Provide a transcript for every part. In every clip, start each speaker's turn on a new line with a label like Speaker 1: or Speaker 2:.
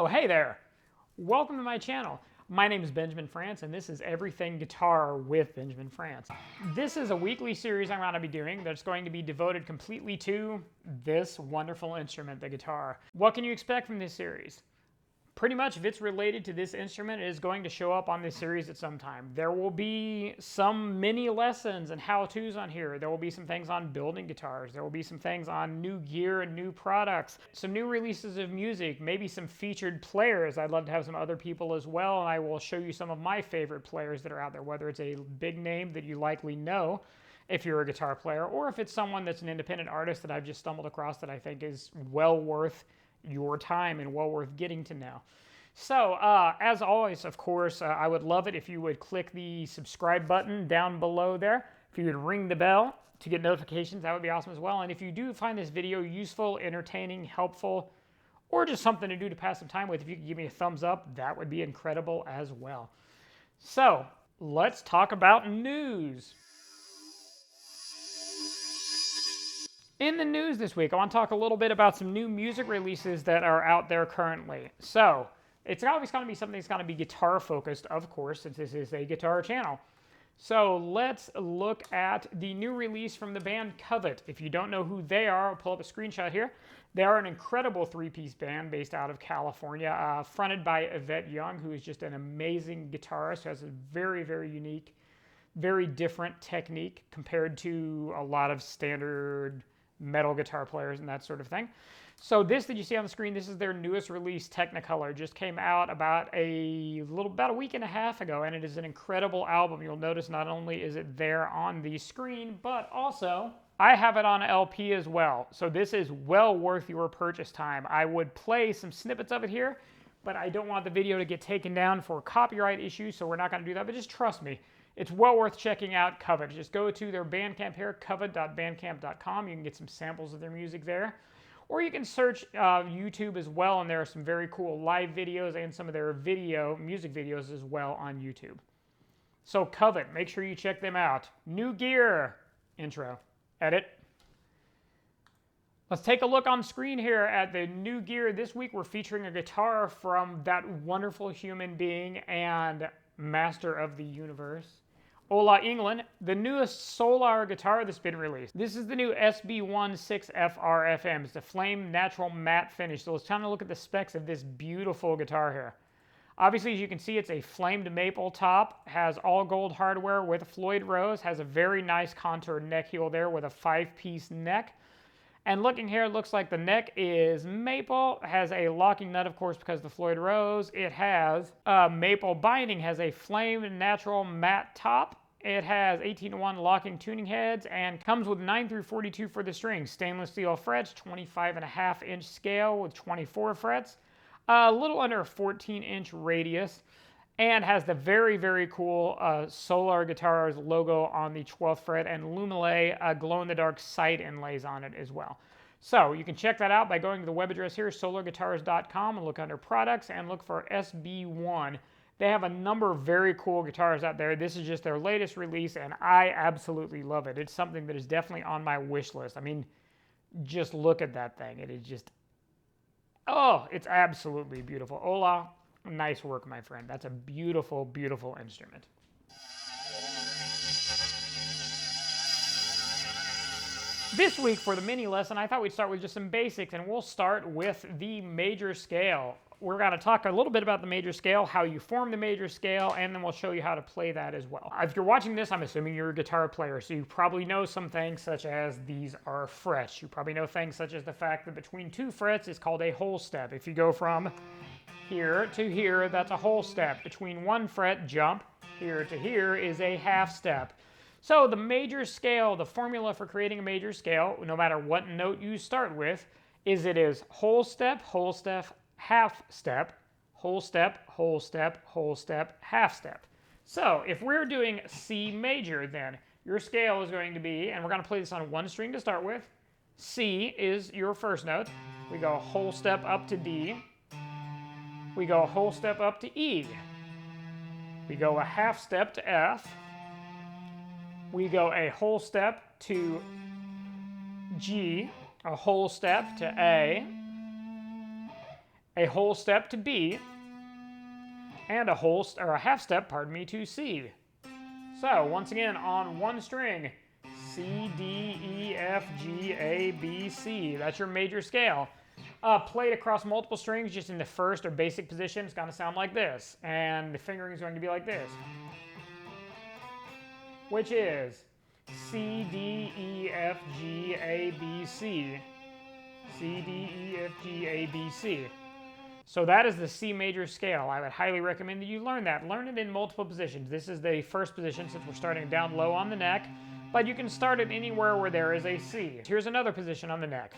Speaker 1: Oh, hey there. Welcome to my channel. My name is Benjamin France, and this is Everything Guitar with Benjamin France. This is a weekly series I'm going to be doing that's going to be devoted completely to this wonderful instrument, the guitar. What can you expect from this series? Pretty much, if it's related to this instrument, it is going to show up on this series at some time. There will be some mini lessons and how-tos on here. There will be some things on building guitars. There will be some things on new gear and new products. Some new releases of music, maybe some featured players. I'd love to have some other people as well, and I will show you some of my favorite players that are out there, whether it's a big name that you likely know if you're a guitar player, or if it's someone that's an independent artist that I've just stumbled across that I think is well worth your time and well worth getting to know. So, as always, of course, I would love it if you would click the subscribe button down below there. If you would ring the bell to get notifications, that would be awesome as well. And if you do find this video useful, entertaining, helpful, or just something to do to pass some time with, if you could give me a thumbs up, that would be incredible as well. So, let's talk about news. In the news this week, I want to talk a little bit about some new music releases that are out there currently. So, it's always going to be something that's going to be guitar focused, of course, since this is a guitar channel. So, let's look at the new release from the band Covet. If you don't know who they are, I'll pull up a screenshot here. They are an incredible three-piece band based out of California, fronted by Yvette Young, who is just an amazing guitarist, who has a very, very unique, very different technique compared to a lot of standard metal guitar players and that sort of thing. So this that you see on the screen, this is their newest release, Technicolor. It just came out about a week and a half ago, and it is an incredible album. You'll notice not only is it there on the screen, but also I have it on LP as well. So this is well worth your purchase time. I would play some snippets of it here, but I don't want the video to get taken down for copyright issues, so we're not going to do that, but just trust me. It's well worth checking out Covet. Just go to their Bandcamp here, covet.bandcamp.com. You can get some samples of their music there. Or you can search YouTube as well, and there are some very cool live videos and some of their music videos as well on YouTube. So Covet, make sure you check them out. New gear, intro, edit. Let's take a look on screen here at the new gear. This week we're featuring a guitar from that wonderful human being and master of the universe, Ola Englund, the newest Solar guitar that's been released. This is the new SB16FR FM. It's a flame natural matte finish. So let's kind of look at the specs of this beautiful guitar here. Obviously, as you can see, it's a flamed maple top, has all gold hardware with a Floyd Rose, has a very nice contour neck heel there with a 5-piece neck. And looking here, it looks like the neck is maple, has a locking nut, of course, because of the Floyd Rose. It has maple binding, has a flame natural matte top. It has 18-to-1 locking tuning heads and comes with 9 through 42 for the strings. Stainless steel frets, 25.5-inch scale with 24 frets, a little under a 14-inch radius, and has the very, very cool Solar Guitars logo on the 12th fret and Lumilé glow-in-the-dark sight inlays on it as well. So you can check that out by going to the web address here, solarguitars.com, and look under products and look for SB1. They have a number of very cool guitars out there. This is just their latest release, and I absolutely love it. It's something that is definitely on my wish list. I mean, just look at that thing. It is just, oh, it's absolutely beautiful. Ola, nice work, my friend. That's a beautiful, beautiful instrument. This week for the mini lesson, I thought we'd start with just some basics, and we'll start with the major scale. We're going to talk a little bit about the major scale, how you form the major scale, and then we'll show you how to play that as well. If you're watching this, I'm assuming you're a guitar player, so you probably know some things such as these are frets. You probably know things such as the fact that between two frets is called a whole step. If you go from here to here, that's a whole step. Between one fret jump, here to here, is a half step. So the major scale, the formula for creating a major scale, no matter what note you start with, is it is whole step, half step, whole step, whole step, whole step, half step. So if we're doing C major, then your scale is going to be, and we're going to play this on one string to start with. C is your first note. We go a whole step up to D. We go a whole step up to E. We go a half step to F. We go a whole step to G, a whole step to A, a whole step to B, and a half step, pardon me, to C. So once again, on one string, C, D, E, F, G, A, B, C. That's your major scale. Played across multiple strings, just in the first or basic position, it's going to sound like this. And the fingering is going to be like this, which is C, D, E, F, G, A, B, C. C, D, E, F, G, A, B, C. So that is the C major scale. I would highly recommend that you learn that. Learn it in multiple positions. This is the first position since we're starting down low on the neck, but you can start it anywhere where there is a C. Here's another position on the neck.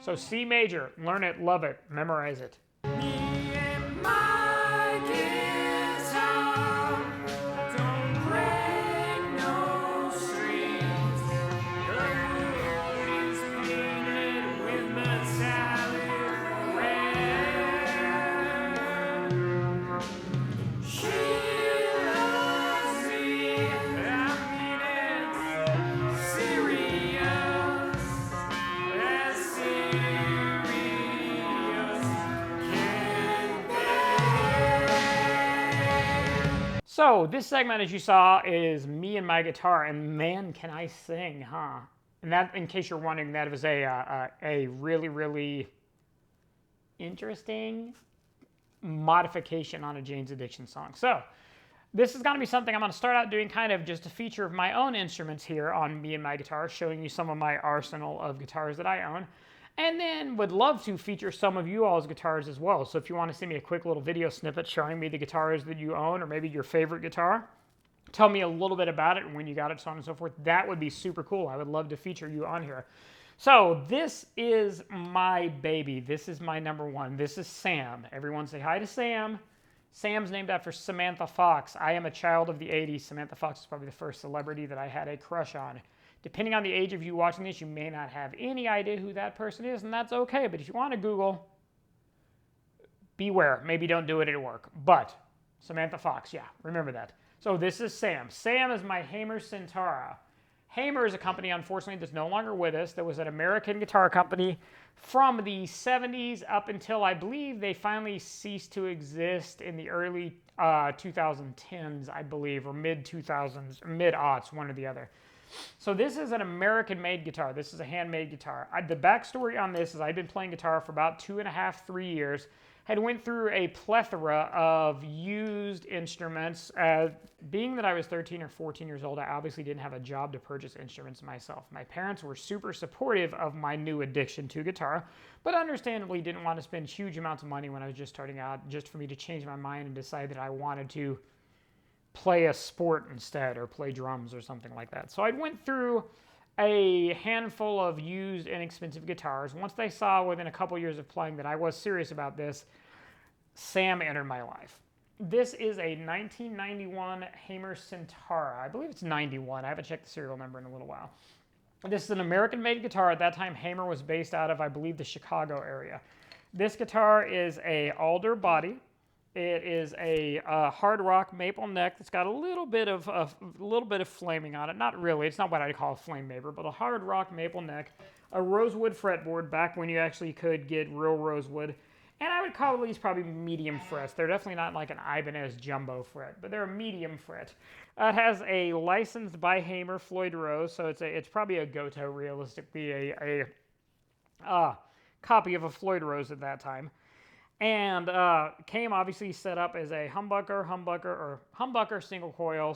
Speaker 1: So C major, learn it, love it, memorize it. So this segment, as you saw, is me and my guitar, and man, can I sing, huh? And that, in case you're wondering, that was a really, really interesting modification on a Jane's Addiction song. So this is going to be something I'm going to start out doing, kind of just a feature of my own instruments here on me and my guitar, showing you some of my arsenal of guitars that I own. And then would love to feature some of you all's guitars as well. So if you want to send me a quick little video snippet showing me the guitars that you own, or maybe your favorite guitar, tell me a little bit about it and when you got it, so on and so forth. That would be super cool. I would love to feature you on here. So this is my baby. This is my number one. This is Sam. Everyone say hi to Sam. Sam's named after Samantha Fox. I am a child of the 80s. Samantha Fox is probably the first celebrity that I had a crush on. Depending on the age of you watching this, you may not have any idea who that person is, and that's okay. But if you want to Google, beware. Maybe don't do it at work. But Samantha Fox, yeah, remember that. So this is Sam. Sam is my Hamer Centaura. Hamer is a company, unfortunately, that's no longer with us. That was an American guitar company from the 70s up until, I believe, they finally ceased to exist in the early 2010s, I believe, or mid-2000s, mid-aughts, one or the other. So this is an American-made guitar. This is a handmade guitar. The backstory on this is I've been playing guitar for about 2.5, 3 years. Had went through a plethora of used instruments. Being that I was 13 or 14 years old, I obviously didn't have a job to purchase instruments myself. My parents were super supportive of my new addiction to guitar, but understandably didn't want to spend huge amounts of money when I was just starting out, just for me to change my mind and decide that I wanted to play a sport instead, or play drums or something like that. So I went through a handful of used inexpensive guitars. Once they saw within a couple years of playing that I was serious about this, Sam entered my life. This is a 1991 Hamer Centaura. I believe it's 91. I haven't checked the serial number in a little while. This is an American-made guitar. At that time, Hamer was based out of, I believe, the Chicago area. This guitar is a alder body. It is a hard rock maple neck that's got a little bit of flaming on it. Not really. It's not what I'd call a flame maker, but a hard rock maple neck. A rosewood fretboard back when you actually could get real rosewood. And I would call these probably medium frets. They're definitely not like an Ibanez jumbo fret, but they're a medium fret. It has a licensed by Hamer Floyd Rose, so it's probably a Goto, realistically, a copy of a Floyd Rose at that time. And came obviously set up as a humbucker single coil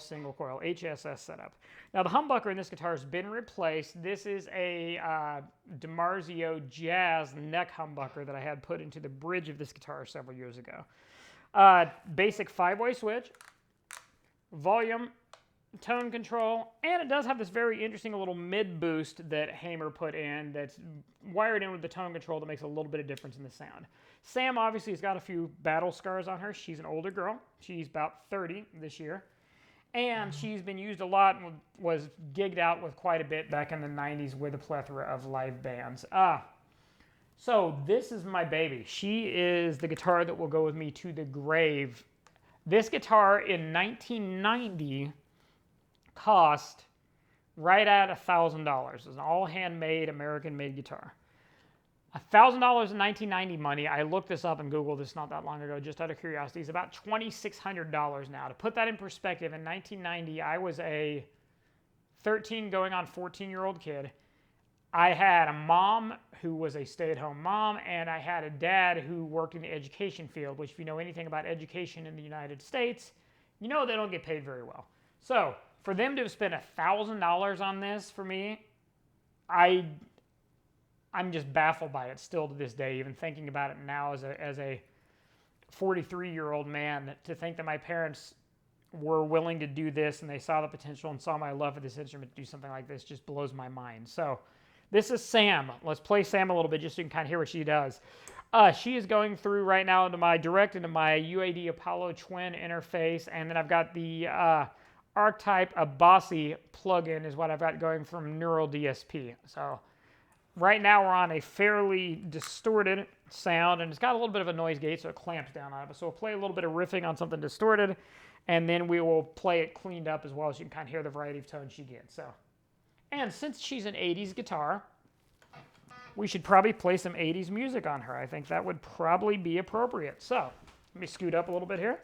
Speaker 1: HSS setup. Now the humbucker in this guitar has been replaced. This is a DiMarzio Jazz neck humbucker that I had put into the bridge of this guitar several years ago. Basic 5-way switch, volume, tone control, and it does have this very interesting little mid boost that Hamer put in that's wired in with the tone control that makes a little bit of difference in the sound. Sam obviously has got a few battle scars on her. She's an older girl. She's about 30 this year. And she's been used a lot and was gigged out with quite a bit back in the 90s with a plethora of live bands. So this is my baby. She is the guitar that will go with me to the grave. This guitar in 1990 cost right at $1,000. It's an all handmade, American-made guitar. $1,000 in 1990 money. I looked this up and Googled this not that long ago, just out of curiosity. It's about $2,600 now. To put that in perspective, in 1990, I was a 13 going on 14-year-old kid. I had a mom who was a stay-at-home mom, and I had a dad who worked in the education field, which if you know anything about education in the United States, you know they don't get paid very well. So for them to have spent $1,000 on this for me, I'm just baffled by it still to this day, even thinking about it now as a 43-year-old man, to think that my parents were willing to do this and they saw the potential and saw my love for this instrument to do something like this just blows my mind. So this is Sam. Let's play Sam a little bit just so you can kind of hear what she does. She is going through right now into my UAD Apollo Twin interface, and then I've got the Archetype Abasi plugin is what I've got going from Neural DSP. So right now we're on a fairly distorted sound, and it's got a little bit of a noise gate, so it clamps down on it. So we'll play a little bit of riffing on something distorted, and then we will play it cleaned up as well, so you can kind of hear the variety of tones she gets. So, and since she's an 80s guitar, we should probably play some 80s music on her. I think that would probably be appropriate. So let me scoot up a little bit here.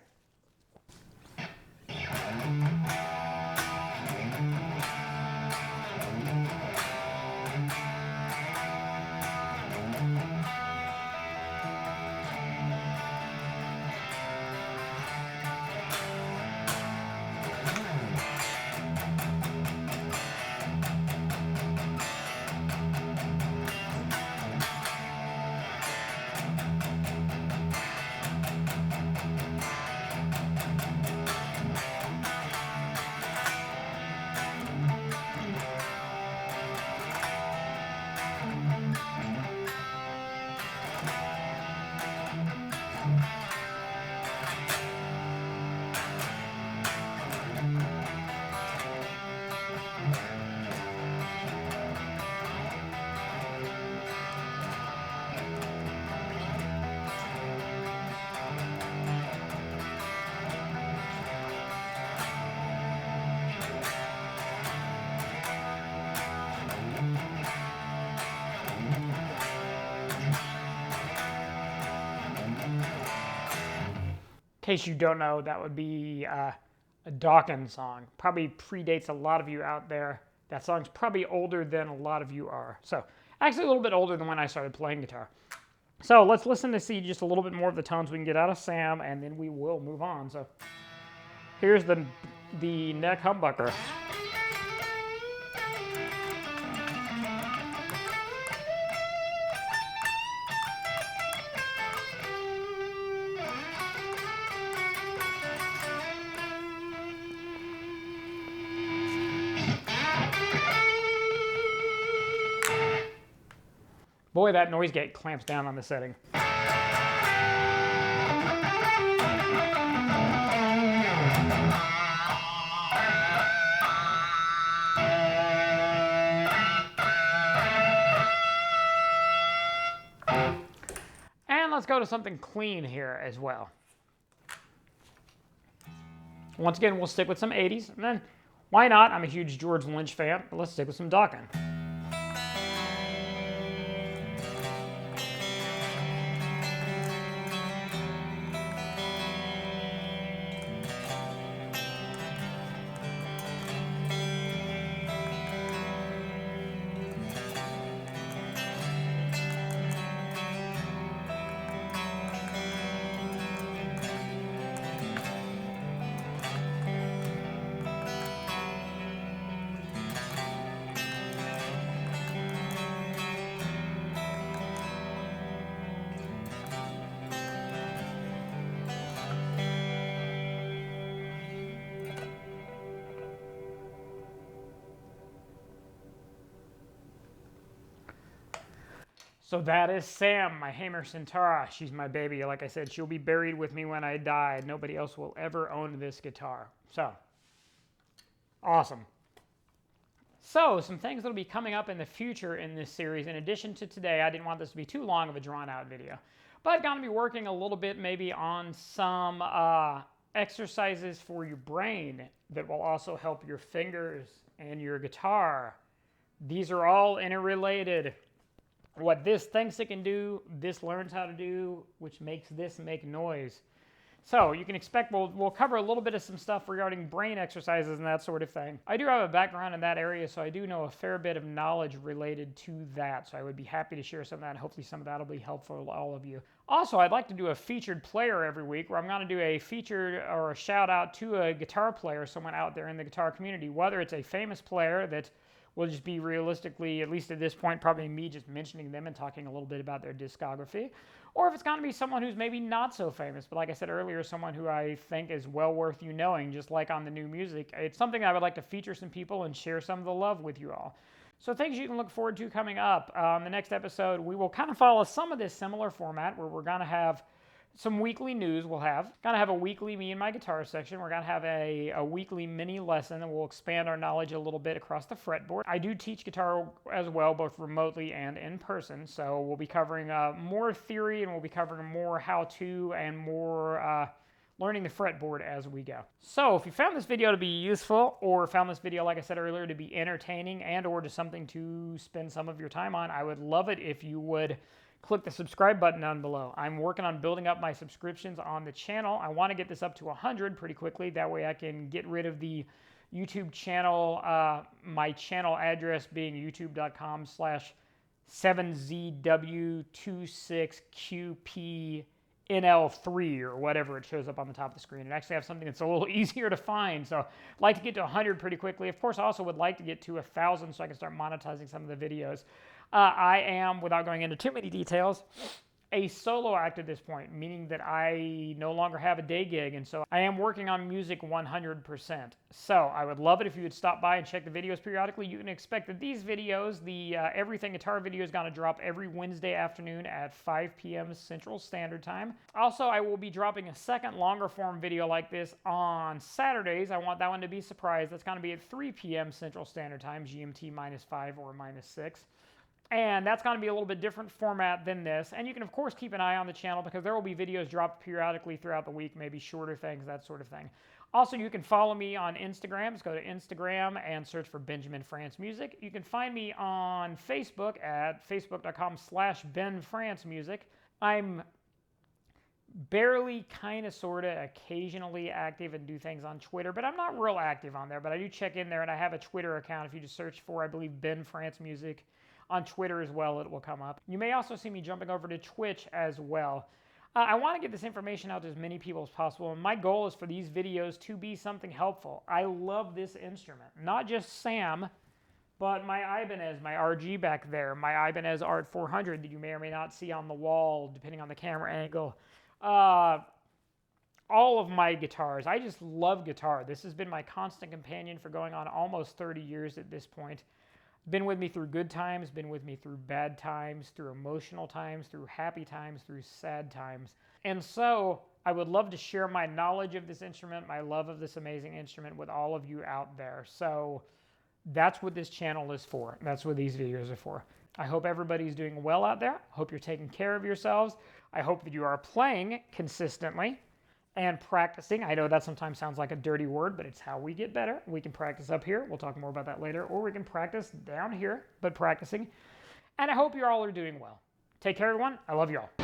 Speaker 1: In case you don't know, that would be a Dawkins song. Probably predates a lot of you out there. That song's probably older than a lot of you are. So actually a little bit older than when I started playing guitar. So let's listen to see just a little bit more of the tones we can get out of Sam, and then we will move on. So here's the neck humbucker. Boy, that noise gate clamps down on the setting. And let's go to something clean here as well. Once again, we'll stick with some 80s, and then why not? I'm a huge George Lynch fan, but let's stick with some Dokken. So that is Sam, my Hamer Centaura. She's my baby. Like I said, she'll be buried with me when I die. Nobody else will ever own this guitar. So, awesome. So, some things that will be coming up in the future in this series. In addition to today, I didn't want this to be too long of a drawn-out video. But going to be working a little bit maybe on some exercises for your brain that will also help your fingers and your guitar. These are all interrelated. What this thinks it can do, this learns how to do, which makes this make noise. So you can expect we'll cover a little bit of some stuff regarding brain exercises and that sort of thing. I do have a background in that area, so I do know a fair bit of knowledge related to that. So I would be happy to share some of that, and hopefully some of that will be helpful to all of you. Also, I'd like to do a featured player every week where I'm going to do a featured or a shout out to a guitar player, someone out there in the guitar community, whether it's a famous player that will just be realistically, at least at this point, probably me just mentioning them and talking a little bit about their discography. Or if it's going to be someone who's maybe not so famous, but like I said earlier, someone who I think is well worth you knowing, just like on the new music. It's something I would like to feature some people and share some of the love with you all. So things you can look forward to coming up. The next episode, we will kind of follow some of this similar format where we're going to have some weekly news. We'll have going to have a weekly me and my guitar section. We're going to have a weekly mini lesson, and we'll expand our knowledge a little bit across the fretboard. I do teach guitar as well, both remotely and in person, so we'll be covering more theory, and we'll be covering more how-to and more learning the fretboard as we go. So if you found this video to be useful, or found this video, like I said earlier, to be entertaining and or just something to spend some of your time on, I would love it if you would click the subscribe button down below. I'm working on building up my subscriptions on the channel. I want to get this up to 100 pretty quickly. That way I can get rid of the YouTube channel, my channel address being youtube.com/7ZW26QPNL3 or whatever it shows up on the top of the screen. And actually have something that's a little easier to find. So I'd like to get to 100 pretty quickly. Of course, I also would like to get to 1,000 so I can start monetizing some of the videos. I am, without going into too many details, a solo act at this point, meaning that I no longer have a day gig, and so I am working on music 100%. So I would love it if you would stop by and check the videos periodically. You can expect that these videos, the Everything Guitar video, is going to drop every Wednesday afternoon at 5 p.m. Central Standard Time. Also, I will be dropping a second longer form video like this on Saturdays. I want that one to be a surprise. That's going to be at 3 p.m. Central Standard Time, GMT -5 or -6. And that's going to be a little bit different format than this. And you can, of course, keep an eye on the channel because there will be videos dropped periodically throughout the week, maybe shorter things, that sort of thing. Also, you can follow me on Instagram. Just go to Instagram and search for Benjamin France Music. You can find me on Facebook at facebook.com/Ben France Music. I'm barely, kind of, sort of, occasionally active and do things on Twitter, but I'm not real active on there. But I do check in there, and I have a Twitter account. If you just search for, I believe, Ben France Music on Twitter as well, it will come up. You may also see me jumping over to Twitch as well. I want to get this information out to as many people as possible, and my goal is for these videos to be something helpful. I love this instrument. Not just Sam, but my Ibanez, my RG back there, my Ibanez Art 400 that you may or may not see on the wall, depending on the camera angle. All of my guitars. I just love guitar. This has been my constant companion for going on almost 30 years at this point. Been with me through good times, been with me through bad times, through emotional times, through happy times, through sad times. And so I would love to share my knowledge of this instrument, my love of this amazing instrument with all of you out there. So that's what this channel is for. That's what these videos are for. I hope everybody's doing well out there. I hope you're taking care of yourselves. I hope that you are playing consistently and practicing. I know that sometimes sounds like a dirty word, but it's how we get better. We can practice up here. We'll talk more about that later. Or we can practice down here, but practicing. And I hope you all are doing well. Take care, everyone. I love you all.